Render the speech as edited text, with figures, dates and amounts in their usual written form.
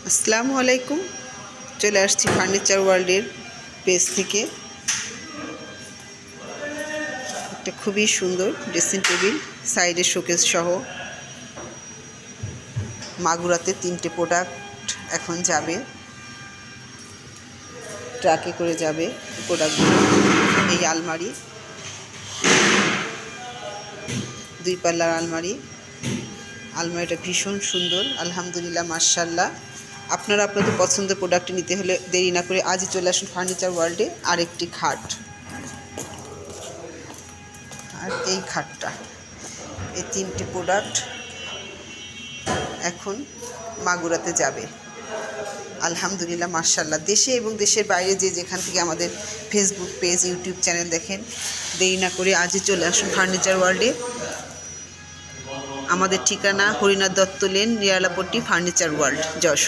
আসসালামু আলাইকুম। চলে আসছি ফার্নিচার ওয়ার্ল্ডের পেজ থেকে। একটা খুবই সুন্দর ড্রেসিং টেবিল, সাইডে শোকেস সহ মাগুরাতে 3টে প্রোডাক্ট এখন যাবে, ট্রাকে করে যাবে প্রোডাক্টগুলো। এই আলমারি, 2 পাল্লার আলমারি। আলমারিটা ভীষণ সুন্দর, আলহামদুলিল্লাহ, মাশাআল্লাহ। আপনারা আপনাদের পছন্দের প্রোডাক্ট নিতে হলে দেরি না করে আজই চলে আসুন ফার্নিচার ওয়ার্ল্ডে। আরেকটি খাট, আর এই খাটটা, এই 3টে প্রোডাক্ট এখন মাগুরাতে যাবে, আলহামদুলিল্লাহ, মাশাআল্লাহ। দেশে এবং দেশের বাইরে যে যেখান থেকে আমাদের ফেসবুক পেজ, ইউটিউব চ্যানেল দেখেন, দেরি না করে আজই চলে আসুন ফার্নিচার ওয়ার্ল্ডে। আমাদের ঠিকানা Harinath Dutta lane, Niralapatti, furniture world, Jessore.